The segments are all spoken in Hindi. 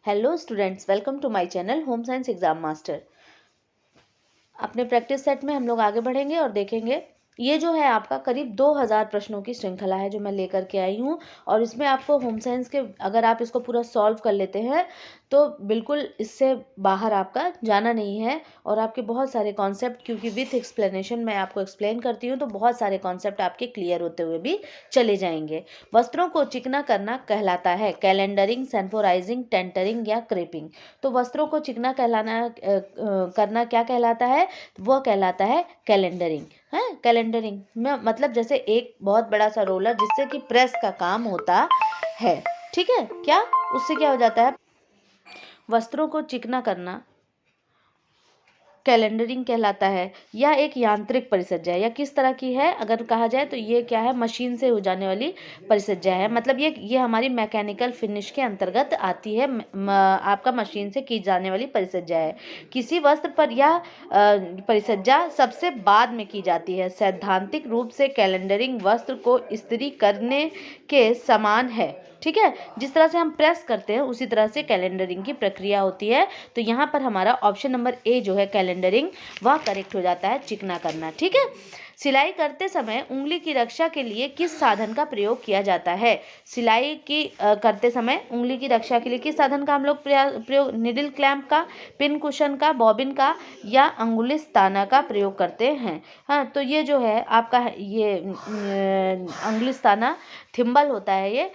Hello students, welcome to my channel home science exam master. अपने प्रैक्टिस सेट में हम लोग आगे बढ़ेंगे और देखेंगे ये जो है आपका करीब 2000 प्रश्नों की श्रृंखला है जो मैं लेकर के आई हूँ। और इसमें आपको होम साइंस के अगर आप इसको पूरा सॉल्व कर लेते हैं तो बिल्कुल इससे बाहर आपका जाना नहीं है। और आपके बहुत सारे कॉन्सेप्ट, क्योंकि विथ एक्सप्लेनेशन मैं आपको एक्सप्लेन करती हूँ, तो बहुत सारे कॉन्सेप्ट आपके क्लियर होते हुए भी चले जाएंगे। वस्त्रों को चिकना करना कहलाता है कैलेंडरिंग, सेंफोराइजिंग, टेंटरिंग या क्रेपिंग। तो वस्त्रों को चिकना करना क्या कहलाता है? वो कहलाता है कैलेंडरिंग। है कैलेंडरिंग में मतलब जैसे एक बहुत बड़ा सा रोलर जिससे कि प्रेस का काम होता है। ठीक है, क्या उससे क्या हो जाता है? वस्त्रों को चिकना करना कैलेंडरिंग कहलाता है। या एक यांत्रिक परिसज्जा या किस तरह की है अगर कहा जाए तो ये क्या है? मशीन से हो जाने वाली परिसज्जा है। मतलब ये हमारी मैकेनिकल फिनिश के अंतर्गत आती है। आपका मशीन से की जाने वाली परिसज्जा है। किसी वस्त्र पर यह परिसज्जा सबसे बाद में की जाती है। सैद्धांतिक रूप से कैलेंडरिंग वस्त्र को इस्त्री करने के समान है। ठीक है, जिस तरह से हम प्रेस करते हैं उसी तरह से कैलेंडरिंग की प्रक्रिया होती है। तो यहाँ पर हमारा ऑप्शन नंबर ए जो है कैलेंडरिंग, वह करेक्ट हो जाता है, चिकना करना। ठीक है। सिलाई करते समय उंगली की रक्षा के लिए किस साधन का प्रयोग किया जाता है? सिलाई की करते समय उंगली की रक्षा के लिए किस साधन का हम लोग प्रयोग? निडल क्लैंप का, पिन कुशन का, बॉबिन का या अंगुलिस्ताना का प्रयोग करते हैं। हाँ, तो ये जो है आपका ये अंगुलिस्ताना थिम्बल होता है।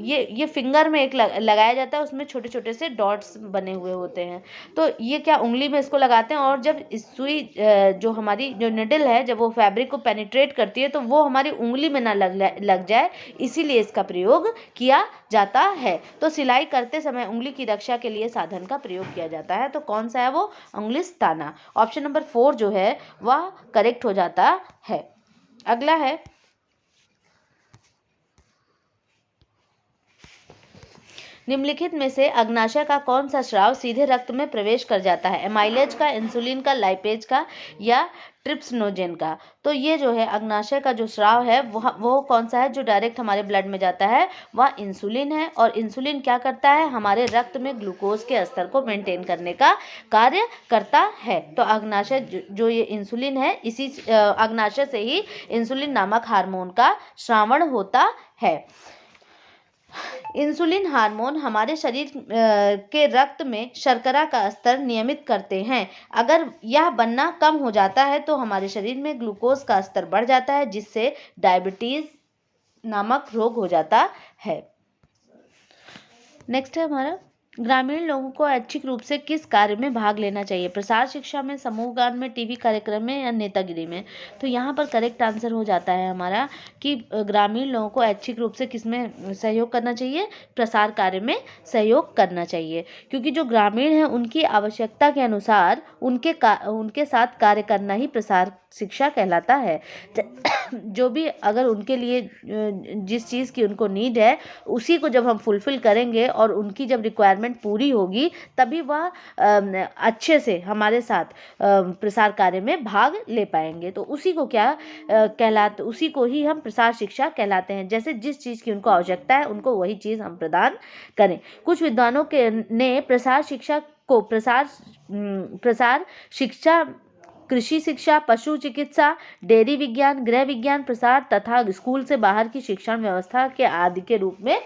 ये फिंगर में एक लगाया जाता है, उसमें छोटे छोटे से डॉट्स बने हुए होते हैं। तो ये क्या उंगली में इसको लगाते हैं और जब सुई जो हमारी जो निडल है जब वो फैब्रिक को पेनिट्रेट करती है तो वो हमारी उंगली में ना लग जाए, इसीलिए इसका प्रयोग किया जाता है। तो सिलाई करते समय उंगली की रक्षा के लिए साधन का प्रयोग किया जाता है। तो कौन सा है वो? अंगुलिस्ताना। ऑप्शन नंबर 4 जो है वह करेक्ट हो जाता है। अगला है निम्नलिखित में से अग्नाशय का कौन सा स्राव सीधे रक्त में प्रवेश कर जाता है? एमाइलेज का, इंसुलिन का, लाइपेज का या ट्रिप्सिनोजेन का? तो ये जो है अग्नाशय का जो स्राव है वो कौन सा है जो डायरेक्ट हमारे ब्लड में जाता है? वह इंसुलिन है। और इंसुलिन क्या करता है? हमारे रक्त में ग्लूकोज के स्तर को मेंटेन करने का कार्य करता है। तो अग्नाशय जो ये इंसुलिन है, इसी अग्नाशय से ही इंसुलिन नामक हार्मोन का स्रावण होता है। इंसुलिन हार्मोन हमारे शरीर के रक्त में शर्करा का स्तर नियमित करते हैं। अगर यह बनना कम हो जाता है तो हमारे शरीर में ग्लूकोज का स्तर बढ़ जाता है, जिससे डायबिटीज नामक रोग हो जाता है। नेक्स्ट है हमारा ग्रामीण लोगों को ऐच्छिक रूप से किस कार्य में भाग लेना चाहिए? प्रसार शिक्षा में, समूह गान में, टीवी कार्यक्रम में या नेतागिरी में? तो यहाँ पर करेक्ट आंसर हो जाता है हमारा कि ग्रामीण लोगों को ऐच्छिक रूप से किस में सहयोग करना चाहिए? प्रसार कार्य में सहयोग करना चाहिए। क्योंकि जो ग्रामीण हैं उनकी आवश्यकता के अनुसार उनके साथ कार्य करना ही प्रसार शिक्षा कहलाता है। जो भी अगर उनके लिए जिस चीज़ की उनको नीड है उसी को जब हम फुलफिल करेंगे और उनकी जब रिक्वायरमेंट पूरी होगी तभी वह अच्छे से हमारे साथ प्रसार कार्य में भाग ले पाएंगे। तो उसी को उसी को ही हम प्रसार शिक्षा कहलाते हैं। जैसे जिस चीज़ की उनको आवश्यकता है उनको वही चीज़ हम प्रदान करें। कुछ विद्वानों ने प्रसार शिक्षा को प्रसार शिक्षा कृषि शिक्षा, पशु चिकित्सा, डेयरी विज्ञान, गृह विज्ञान प्रसार तथा स्कूल से बाहर की शिक्षण व्यवस्था के आदि के रूप में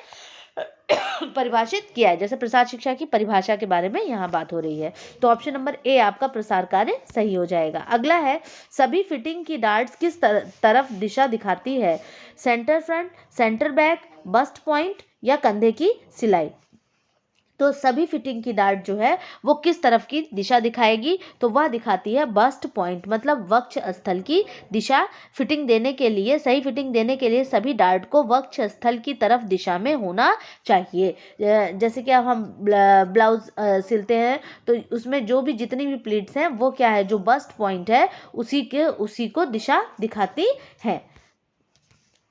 परिभाषित किया है। जैसे प्रसार शिक्षा की परिभाषा के बारे में यहाँ बात हो रही है। तो ऑप्शन नंबर ए आपका प्रसार कार्य सही हो जाएगा। अगला है सभी फिटिंग की डार्ट्स किस तरफ दिशा दिखाती है? Centre front, centre back, bast point या कंधे की सिलाई? तो सभी फिटिंग की डार्ट जो है वो किस तरफ की दिशा दिखाएगी? तो वह दिखाती है बस्ट पॉइंट, मतलब वक्ष स्थल की दिशा। फिटिंग देने के लिए, सही फिटिंग देने के लिए सभी डार्ट को वक्ष स्थल की तरफ दिशा में होना चाहिए। जैसे कि अब हम ब्लाउज सिलते हैं तो उसमें जो भी जितनी भी प्लीट्स हैं वो क्या है? जो बस्ट पॉइंट है उसी को दिशा दिखाती है।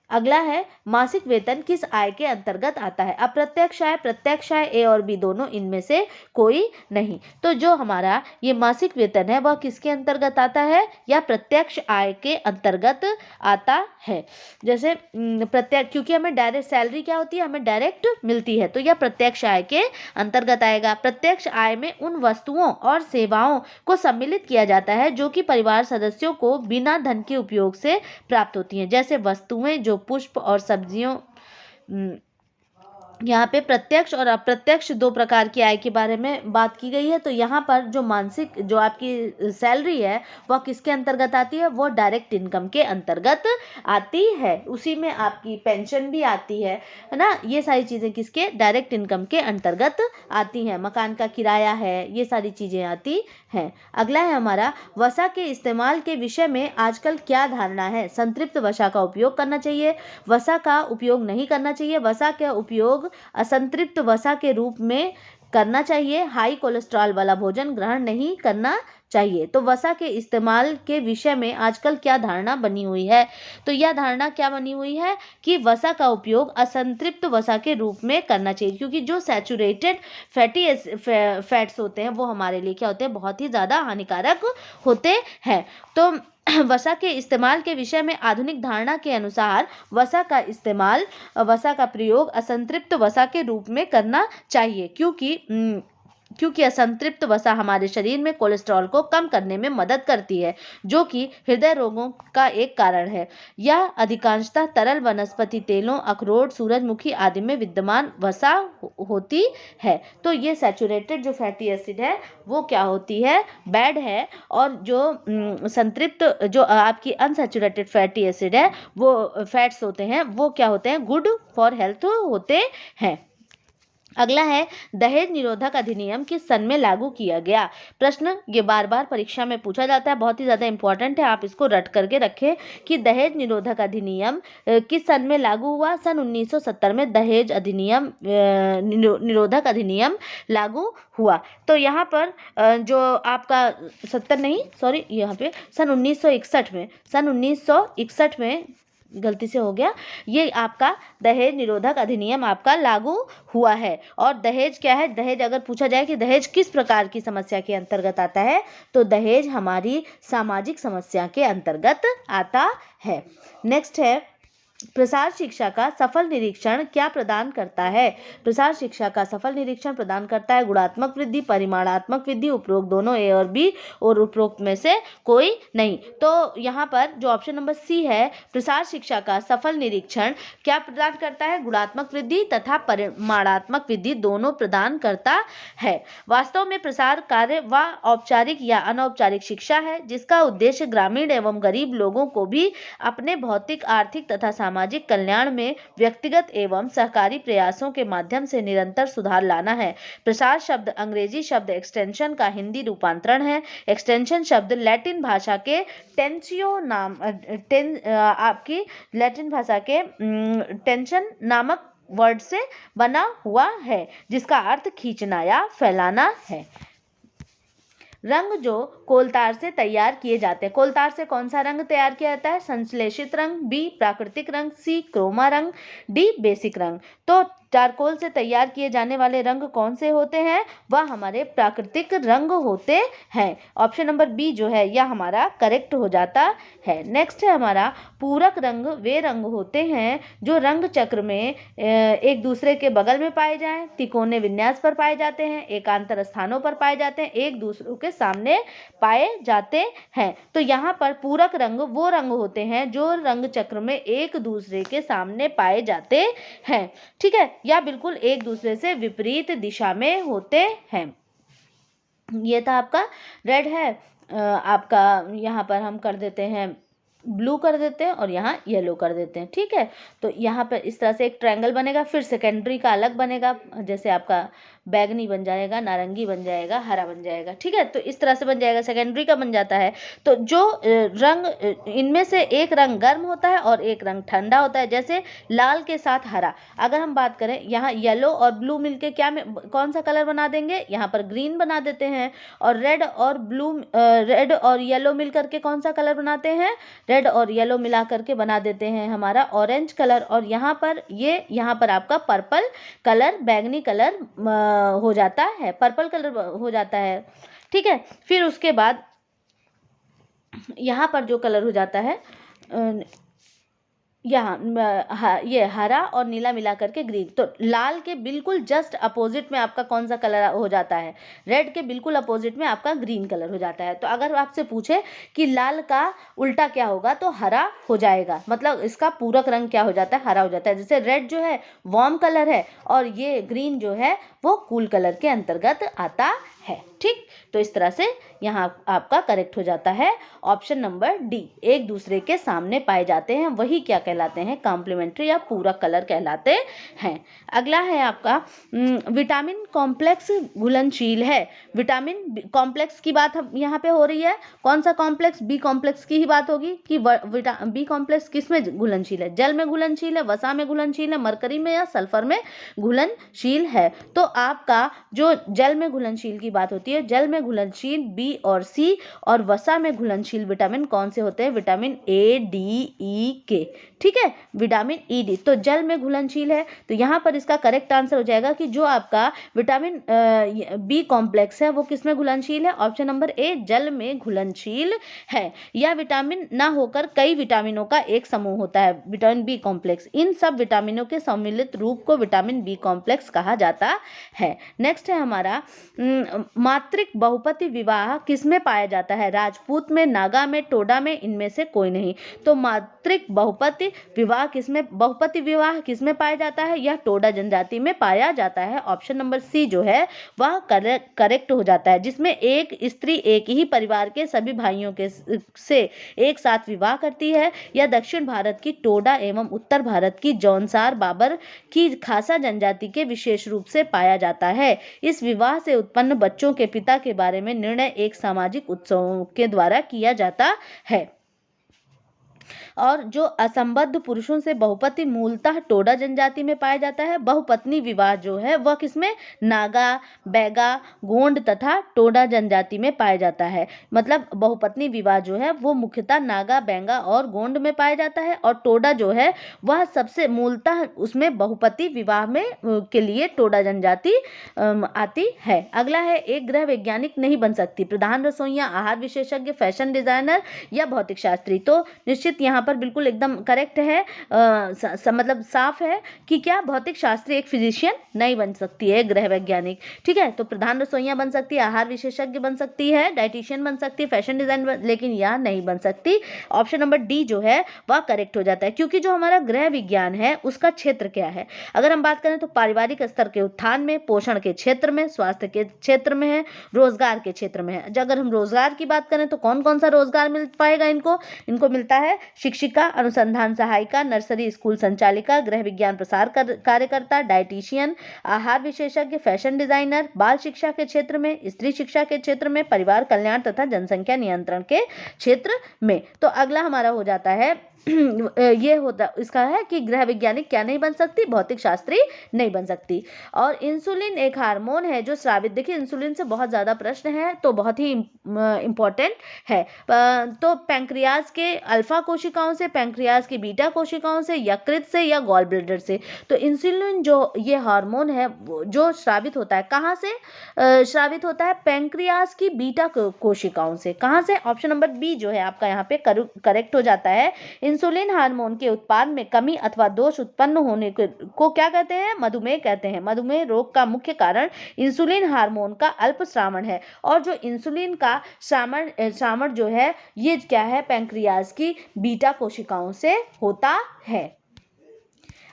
अगला है मासिक वेतन किस आय के अंतर्गत आता है। अप्रत्यक्ष आय, प्रत्यक्ष आय, ए और बी दोनों, इनमें से कोई नहीं। तो जो हमारा ये मासिक वेतन है वह किसके अंतर्गत आता है, या प्रत्यक्ष आय के अंतर्गत आता है। जैसे प्रत्यक्ष, क्योंकि हमें डायरेक्ट सैलरी क्या होती है, हमें डायरेक्ट मिलती है, तो यह प्रत्यक्ष आय के अंतर्गत आएगा। प्रत्यक्ष आय में उन वस्तुओं और सेवाओं को सम्मिलित किया जाता है जो कि परिवार सदस्यों को बिना धन के उपयोग से प्राप्त होती हैं। जैसे वस्तुएं जो पुष्प और सब्जियों, यहाँ पे प्रत्यक्ष और अप्रत्यक्ष दो प्रकार की आय के बारे में बात की गई है। तो यहाँ पर जो मानसिक, जो आपकी सैलरी है वह किसके अंतर्गत आती है, वो डायरेक्ट इनकम के अंतर्गत आती है। उसी में आपकी पेंशन भी आती है ना। ये सारी चीज़ें किसके, डायरेक्ट इनकम के अंतर्गत आती हैं। मकान का किराया है, ये सारी चीज़ें आती हैं। अगला है हमारा वसा के इस्तेमाल के विषय में आजकल क्या धारणा है। संतृप्त वसा का उपयोग करना चाहिए, वसा का उपयोग नहीं करना चाहिए, वसा का उपयोग असंतृप्त वसा के रूप में करना चाहिए, हाई कोलेस्ट्रॉल वाला भोजन ग्रहण नहीं करना चाहिए। तो वसा के इस्तेमाल के विषय में आजकल क्या धारणा बनी हुई है, तो यह धारणा क्या बनी हुई है कि वसा का उपयोग असंतृप्त वसा के रूप में करना चाहिए, क्योंकि जो सैचुरेटेड फैट्स होते हैं वो हमारे लिए क्या होते हैं, बहुत ही ज़्यादा हानिकारक होते हैं। तो वसा के इस्तेमाल के विषय में आधुनिक धारणा के अनुसार वसा का प्रयोग असंतृप्त वसा के रूप में करना चाहिए, क्योंकि असंतृप्त वसा हमारे शरीर में कोलेस्ट्रॉल को कम करने में मदद करती है, जो कि हृदय रोगों का एक कारण है। यह अधिकांशतः तरल वनस्पति तेलों, अखरोट, सूरजमुखी आदि में विद्यमान वसा होती है। तो ये सैचुरेटेड जो फैटी एसिड है वो क्या होती है, बैड है, और जो संतृप्त, जो आपकी अनसैचुरेटेड फैटी एसिड है, वो फैट्स होते हैं, वो क्या होते हैं, गुड फॉर हेल्थ होते हैं। अगला है दहेज निरोधक अधिनियम किस सन में लागू किया गया। प्रश्न ये बार बार परीक्षा में पूछा जाता है, बहुत ही ज़्यादा इंपॉर्टेंट है, आप इसको रट करके रखें कि दहेज निरोधक अधिनियम किस सन में लागू हुआ। सन 1970 में दहेज अधिनियम निरोधक अधिनियम लागू हुआ। तो यहाँ पर जो आपका 70 नहीं, सॉरी, यहाँ पे सन 1961 में गलती से हो गया, ये आपका दहेज निरोधक अधिनियम आपका लागू हुआ है। और दहेज क्या है, दहेज अगर पूछा जाए कि दहेज किस प्रकार की समस्या के अंतर्गत आता है, तो दहेज हमारी सामाजिक समस्या के अंतर्गत आता है। नेक्स्ट है प्रसार शिक्षा का सफल निरीक्षण क्या प्रदान करता है। प्रसार शिक्षा का सफल निरीक्षण प्रदान करता है गुणात्मक वृद्धि, परिमाणात्मक वृद्धि, उपरोक्त दोनों, ए और बी, और उपरोक्त में से कोई नहीं। तो यहाँ पर जो ऑप्शन नंबर सी है, प्रसार शिक्षा का सफल निरीक्षण क्या प्रदान करता है, गुणात्मक वृद्धि तथा परिमाणात्मक वृद्धि दोनों प्रदान करता है। वास्तव में प्रसार कार्य व औपचारिक या अनौपचारिक शिक्षा है, जिसका उद्देश्य ग्रामीण एवं गरीब लोगों को भी अपने भौतिक, आर्थिक तथा सामाजिक कल्याण में व्यक्तिगत एवं सहकारी प्रयासों के माध्यम से निरंतर सुधार लाना है। प्रसार शब्द अंग्रेजी शब्द एक्सटेंशन का हिंदी रूपांतरण है। एक्सटेंशन शब्द लैटिन भाषा के आपकी लैटिन भाषा के टेंशन नामक वर्ड से बना हुआ है, जिसका अर्थ खींचना या फैलाना है। रंग जो कोलतार से तैयार किए जाते हैं, कोलतार से कौन सा रंग तैयार किया जाता है, संश्लेषित रंग, बी प्राकृतिक रंग, सी क्रोमा रंग, डी बेसिक रंग। तो चारकोल से तैयार किए जाने वाले रंग कौन से होते हैं, वह हमारे प्राकृतिक रंग होते हैं। ऑप्शन नंबर बी जो है यह हमारा करेक्ट हो जाता है। नेक्स्ट है हमारा पूरक रंग वे रंग होते हैं जो रंग चक्र में एक दूसरे के बगल में पाए जाएं, तिकोने विन्यास पर पाए जाते हैं, एकांतर स्थानों पर पाए जाते हैं, एक दूसरे के सामने पाए जाते हैं। तो यहाँ पर पूरक रंग वो रंग होते हैं जो रंग चक्र में एक दूसरे के सामने पाए जाते हैं, ठीक है, या बिल्कुल एक दूसरे से विपरीत दिशा में होते हैं। ये था आपका रेड है, आपका यहाँ पर हम कर देते हैं ब्लू कर देते हैं और यहाँ येलो कर देते हैं, ठीक है। तो यहाँ पर इस तरह से एक ट्रायंगल बनेगा, फिर सेकेंडरी का अलग बनेगा, जैसे आपका बैगनी बन जाएगा, नारंगी बन जाएगा, हरा बन जाएगा, ठीक है। तो इस तरह से बन जाएगा, सेकेंडरी का बन जाता है। तो जो रंग, इनमें से एक रंग गर्म होता है और एक रंग ठंडा होता है, जैसे लाल के साथ हरा। अगर हम बात करें यहाँ येलो और ब्लू मिलके कौन सा कलर बना देंगे, यहाँ पर ग्रीन बना देते हैं। और रेड और येलो मिल करके कौन सा कलर बनाते हैं, रेड और येलो मिला करके बना देते हैं हमारा ऑरेंज कलर, और यहाँ पर आपका पर्पल कलर, बैंगनी कलर हो जाता है, पर्पल कलर हो जाता है। ठीक है, फिर उसके बाद यहाँ पर जो कलर हो जाता है ये हरा और नीला मिला करके ग्रीन। तो लाल के बिल्कुल जस्ट अपोजिट में आपका कौन सा कलर हो जाता है? रेड के बिल्कुल अपोजिट में आपका ग्रीन कलर हो जाता है। तो अगर आपसे पूछे कि लाल का उल्टा क्या होगा, तो हरा हो जाएगा, मतलब इसका पूरक रंग क्या हो जाता है? हरा हो जाता है। जैसे रेड जो है वार्म कलर है और ये ग्रीन जो है वो कूल कलर के अंतर्गत आता है। ठीक, तो इस तरह से यहाँ आपका करेक्ट हो जाता है ऑप्शन नंबर डी, एक दूसरे के सामने पाए जाते हैं, वही क्या कहलाते हैं? कॉम्प्लीमेंट्री या पूरक कलर कहलाते हैं। अगला है आपका विटामिन कॉम्प्लेक्स घुलनशील है। विटामिन कॉम्प्लेक्स की बात हम यहाँ पे हो रही है। कौन सा कॉम्प्लेक्स? बी कॉम्प्लेक्स की ही बात होगी कि बी कॉम्प्लेक्स किस में घुलनशील है? जल में घुलनशील है, वसा में घुलनशील है, मरकरी में या सल्फर में घुलनशील है? तो आपका जो जल में घुलनशील की बात होती है, जल में घुलनशील बी और सी, और वसा में घुलनशील विटामिन कौन से होते हैं? विटामिन ए, डी, ई, के। ठीक है, विटामिन ई, डी। तो जल में घुलनशील है, तो यहाँ पर इसका करेक्ट आंसर हो जाएगा कि जो आपका विटामिन बी कॉम्प्लेक्स है वो किस में घुलनशील है? ऑप्शन नंबर ए, जल में घुलनशील है। यह विटामिन ना होकर कई विटामिनों का एक समूह होता है, विटामिन बी कॉम्प्लेक्स। इन सब विटामिनों के सम्मिलित रूप को विटामिन बी कॉम्प्लेक्स कहा जाता है। नेक्स्ट है हमारा मातृक बहुपति विवाह किसमें पाया जाता है? राजपूत में, नागा में, टोडा में, इनमें से कोई नहीं। तो मातृक बहुपति विवाह किसमें, बहुपति विवाह किसमें पाया जाता है? यह टोडा जनजाति में पाया जाता है। ऑप्शन नंबर सी जो है वह करेक्ट हो जाता है, जिसमें एक स्त्री एक ही परिवार के सभी भाइयों के से एक साथ विवाह करती है। यह दक्षिण भारत की टोडा एवं उत्तर भारत की जौनसार बाबर की खासा जनजाति के विशेष रूप से पाया जाता है। इस विवाह से उत्पन्न बच्चों के पिता के बारे में निर्णय एक सामाजिक उत्सवों के द्वारा किया जाता है। और जो असंबद्ध पुरुषों से बहुपति मूलतः टोडा जनजाति में पाया जाता है। बहुपत्नी विवाह जो है वह किसमें? नागा, बैगा, गोंड तथा टोडा जनजाति में पाया जाता है। मतलब बहुपत्नी विवाह जो है वो मुख्यतः नागा, बैंगा और गोंड में पाया जाता है, और टोडा जो है वह सबसे मूलतः उसमें बहुपति विवाह में के लिए टोडा जनजाति आती है। अगला है एक गृह वैज्ञानिक नहीं बन सकती, प्रधान रसोइया, आहार विशेषज्ञ, फैशन डिजाइनर या भौतिक शास्त्री। तो निश्चित यहाँ पर बिल्कुल एकदम करेक्ट है, मतलब साफ है कि क्या भौतिक शास्त्री एक फिजिशियन नहीं बन सकती है, गृह वैज्ञानिक। ठीक है, तो प्रधान रसोइया बन सकती है, आहार विशेषज्ञ बन सकती है, डाइटिशियन बन सकती है, फैशन डिजाइन लेकिन यह नहीं बन सकती। ऑप्शन नंबर डी जो है वह करेक्ट हो जाता है, क्योंकि जो हमारा गृह विज्ञान है उसका क्षेत्र क्या है? अगर हम बात करें तो पारिवारिक स्तर के उत्थान में, पोषण के क्षेत्र में, स्वास्थ्य के क्षेत्र में है, रोजगार के क्षेत्र में है। अगर हम रोजगार की बात करें तो कौन कौन सा रोजगार मिल पाएगा इनको मिलता है शिक्षिका, अनुसंधान सहायिका, नर्सरी स्कूल संचालिका, गृह विज्ञान प्रसार कार्यकर्ता, डाइटिशियन, आहार विशेषज्ञ, फैशन डिजाइनर, बाल शिक्षा के क्षेत्र में, स्त्री शिक्षा के क्षेत्र में, परिवार कल्याण तथा जनसंख्या नियंत्रण के क्षेत्र में। तो अगला हमारा हो जाता है ये होता इसका है कि गृह वैज्ञानिक क्या नहीं बन सकती? भौतिक शास्त्री नहीं बन सकती। और इंसुलिन एक हार्मोन है जो स्रावित, देखिए इंसुलिन से बहुत ज़्यादा प्रश्न है तो बहुत ही इम्पोर्टेंट है। तो पैंक्रियाज के अल्फा कोशिकाओं से, पैंक्रियाज की बीटा कोशिकाओं से, यकृत से या गॉल ब्लैडर से। तो इंसुलिन जो ये हार्मोन है जो स्रावित होता है, कहाँ से स्रावित होता है? पैंक्रियाज की बीटा कोशिकाओं से। कहाँ से? ऑप्शन नंबर बी जो है आपका यहाँ पे करेक्ट हो जाता है। इंसुलिन हार्मोन के उत्पाद में कमी अथवा दोष उत्पन्न होने को क्या कहते हैं? मधुमेह कहते हैं। मधुमेह रोग का मुख्य कारण इंसुलिन हार्मोन का अल्प श्रावण है, और जो इंसुलिन का श्रावण जो है ये क्या है? पैंक्रियाज की बीटा कोशिकाओं से होता है।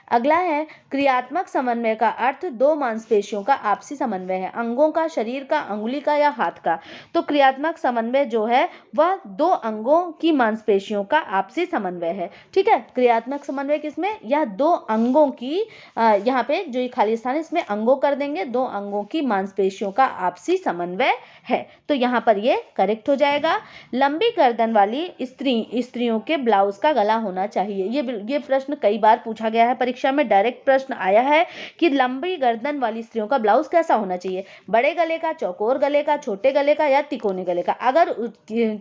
अगला है क्रियात्मक समन्वय का अर्थ दो मांसपेशियों का आपसी समन्वय है, अंगों का, शरीर का, अंगुली का या हाथ का। तो क्रियात्मक समन्वय जो है वह दो अंगों की मांसपेशियों का आपसी समन्वय है। ठीक है, क्रियात्मक समन्वय किसमें? यह दो अंगों की यहाँ पे जो ये खाली स्थान है इसमें अंगों कर देंगे, दो अंगों की मांसपेशियों का आपसी समन्वय है। तो यहाँ पर ये करेक्ट हो जाएगा। लंबी गर्दन वाली स्त्रियों के ब्लाउज का गला होना चाहिए। ये प्रश्न कई बार पूछा गया है परीक्षा में डायरेक्ट प्रश्न आया है कि लंबी गर्दन वाली स्त्रियों का ब्लाउज कैसा होना चाहिए, बड़े गले का, चौकोर गले का, छोटे गले का या तिकोने गले का। अगर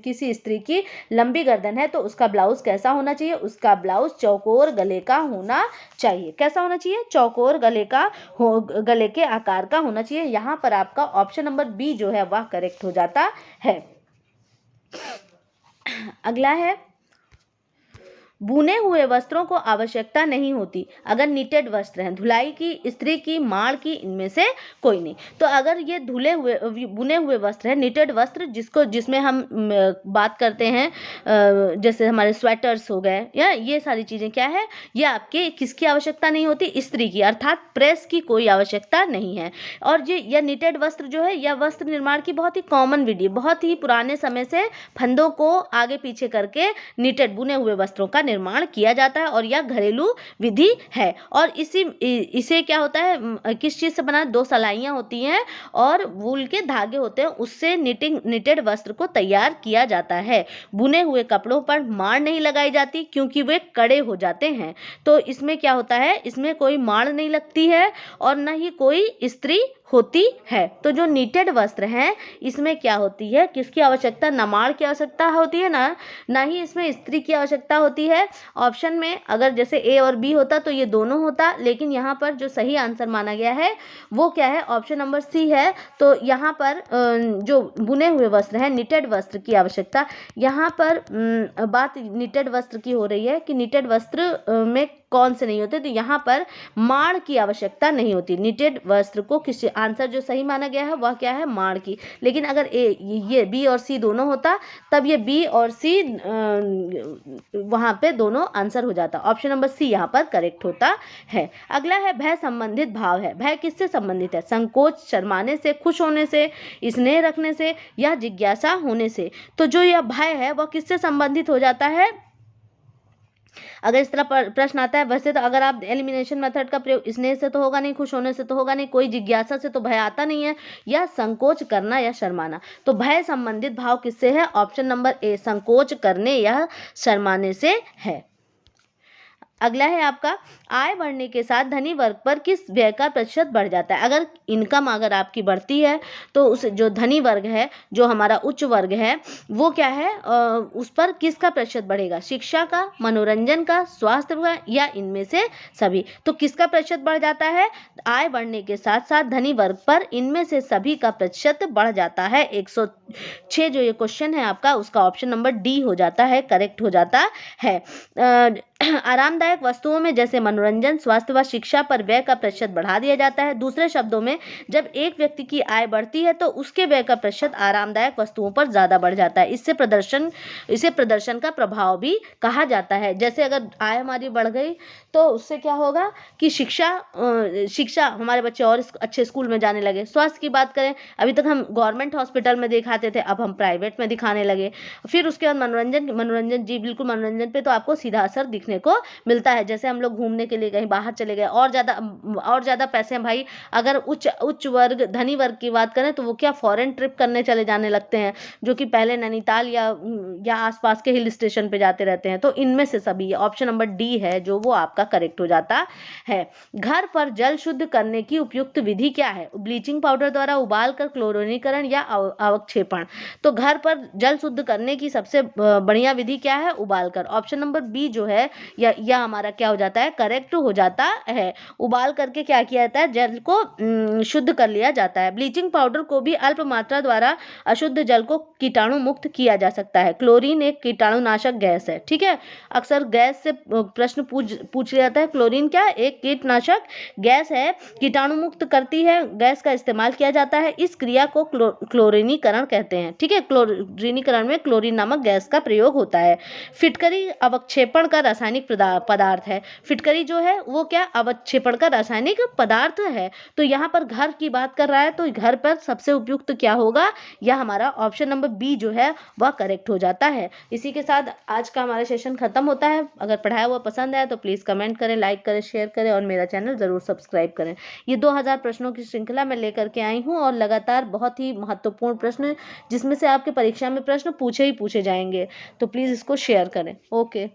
किसी स्त्री की लंबी गर्दन है तो उसका ब्लाउज कैसा होना चाहिए, उसका ब्लाउज चौकोर गले का होना चाहिए। कैसा होना चाहिए, चौकोर गले का गले के आकार का होना चाहिए। यहाँ पर आपका ऑप्शन नंबर बी जो है वह करेक्ट हो जाता है। अगला है, बुने हुए वस्त्रों को आवश्यकता नहीं होती अगर निटेड वस्त्र हैं, धुलाई की, स्त्री की, माड़ की, इनमें से कोई नहीं। तो अगर ये बुने हुए वस्त्र है, निटेड वस्त्र जिसमें हम बात करते हैं जैसे हमारे स्वेटर्स हो गए या ये सारी चीज़ें क्या है, ये आपके किसकी आवश्यकता नहीं होती, स्त्री की, अर्थात प्रेस की कोई आवश्यकता नहीं है। और यह निटेड वस्त्र जो है यह वस्त्र निर्माण की बहुत ही कॉमन विधि, बहुत ही पुराने समय से फंदों को आगे पीछे करके निटेड बुने हुए वस्त्रों का निर्माण किया जाता है और यह घरेलू विधि है। और इसे क्या होता है, किस चीज से बना, 2 सलाइयां होती हैं और वूल के धागे होते हैं, उससे निटेड वस्त्र को तैयार किया जाता है। बुने हुए कपड़ों पर माड़ नहीं लगाई जाती क्योंकि वे कड़े हो जाते हैं। तो इसमें क्या होता है, इसमें कोई माड़ नहीं लगती है और न ही कोई स्त्री होती है। तो जो निटेड वस्त्र हैं इसमें क्या होती है, किसकी आवश्यकता, न माड़ की आवश्यकता होती है ना ही इसमें स्त्री की आवश्यकता होती है। ऑप्शन में अगर जैसे ए और बी होता तो ये दोनों होता, लेकिन यहाँ पर जो सही आंसर माना गया है वो क्या है, ऑप्शन नंबर सी है। तो यहाँ पर जो बुने हुए वस्त्र हैं, निटेड वस्त्र की आवश्यकता, यहाँ पर बात निटेड वस्त्र की हो रही है कि निटेड वस्त्र में कौन से नहीं होते, तो यहाँ पर माड़ की आवश्यकता नहीं होती। निटेड वस्त्र को किसी आंसर जो सही माना गया है वह क्या है, माड़ की। लेकिन अगर ये बी और सी दोनों होता तब ये बी और सी वहाँ पे दोनों आंसर हो जाता। ऑप्शन नंबर सी यहाँ पर करेक्ट होता है। अगला है, भय संबंधित भाव है। भय किससे संबंधित है, संकोच, शर्माने से, खुश होने से, स्नेह रखने से या जिज्ञासा होने से। तो जो यह भय है वह किससे संबंधित हो जाता है, अगर इस तरह प्रश्न आता है। वैसे तो अगर आप एलिमिनेशन मेथड का प्रयोग, स्नेह से तो होगा नहीं, खुश होने से तो होगा नहीं, कोई जिज्ञासा से तो भय आता नहीं है, या संकोच करना या शर्माना। तो भय संबंधित भाव किससे है, ऑप्शन नंबर ए, संकोच करने या शर्माने से है। अगला है आपका, आय बढ़ने के साथ धनी वर्ग पर किस व्यय का प्रतिशत बढ़ जाता है। अगर इनकम अगर आपकी बढ़ती है तो उस जो धनी वर्ग है, जो हमारा उच्च वर्ग है, वो क्या है, उस पर किसका प्रतिशत बढ़ेगा, शिक्षा का, मनोरंजन का, स्वास्थ्य का या इनमें से सभी। तो किसका प्रतिशत बढ़ जाता है, आय बढ़ने के साथ साथ धनी वर्ग पर इनमें से सभी का प्रतिशत बढ़ जाता है। 106 जो ये क्वेश्चन है आपका, उसका ऑप्शन नंबर डी हो जाता है, करेक्ट हो जाता है। आरामदायक वस्तुओं में जैसे मनोरंजन, स्वास्थ्य व शिक्षा पर व्यय का प्रतिशत बढ़ा दिया जाता है। दूसरे शब्दों में, जब एक व्यक्ति की आय बढ़ती है तो उसके व्यय का प्रतिशत आरामदायक वस्तुओं पर ज्यादा बढ़ जाता है। इसे प्रदर्शन का प्रभाव भी कहा जाता है। जैसे अगर आय हमारी बढ़ गई तो उससे क्या होगा कि शिक्षा हमारे बच्चे और अच्छे स्कूल में जाने लगे। स्वास्थ्य की बात करें, अभी तक हम गवर्नमेंट हॉस्पिटल में दिखाते थे, अब हम प्राइवेट में दिखाने लगे। फिर उसके बाद मनोरंजन, जी बिल्कुल, मनोरंजन पे तो आपको सीधा असर दिखने को मिलता है। जैसे हम लोग घूमने के लिए कहीं बाहर चले गए, और ज़्यादा पैसे हैं भाई, अगर उच्च वर्ग, धनी वर्ग की बात करें तो वो क्या फॉरेन ट्रिप करने चले जाने लगते हैं, जो कि पहले नैनीताल या आसपास के हिल स्टेशन पे जाते रहते हैं। तो इनमें से सभी, ऑप्शन नंबर डी है जो वो आपका करेक्ट हो जाता है। घर पर जल शुद्ध करने की उपयुक्त विधि क्या है, ब्लीचिंग पाउडर द्वारा उबालकर, क्लोरीनीकरण या अवक्षेपण। तो घर पर जल शुद्ध करने की सबसे बढ़िया विधि क्या है, उबालकर। ऑप्शन नंबर बी जो है या हमारा क्या हो जाता है, करेक्ट हो जाता है। उबाल करके क्या किया जाता है, जल को शुद्ध कर लिया जाता है। ब्लीचिंग पाउडर को भी अल्प मात्रा द्वारा अशुद्ध जल को कीटाणु मुक्त किया जा सकता है। क्लोरीन एक कीटाणुनाशक गैस है, ठीक है, अक्सर गैस से प्रश्न पूछ लिया जाता है। क्लोरीन क्या, एक कीटनाशक गैस है, कीटाणु मुक्त करती है, गैस का इस्तेमाल किया जाता है। इस क्रिया को क्लोरीनीकरण कहते हैं, ठीक है। क्लोरीनीकरण में क्लोरीन नामक गैस का प्रयोग होता है। फिटकरी अवक्षेपण का रासायनिक पदार्थ है। फिटकरी जो है वो क्या, अवक्षेपण का रासायनिक पदार्थ है। तो यहाँ पर घर की बात कर रहा है, तो घर पर सबसे उपयुक्त क्या होगा, यह हमारा ऑप्शन नंबर बी जो है वह करेक्ट हो जाता है। इसी के साथ आज का हमारा सेशन खत्म होता है। अगर पढ़ाया हुआ पसंद आया तो प्लीज़ कमेंट करें, लाइक करें, शेयर करें और मेरा चैनल ज़रूर सब्सक्राइब करें। ये 2000 प्रश्नों की श्रृंखला मैं लेकर के आई हूँ और लगातार बहुत ही महत्वपूर्ण प्रश्न, जिसमें से आपके परीक्षा में प्रश्न पूछे ही पूछे जाएंगे, तो प्लीज़ इसको शेयर करें। ओके।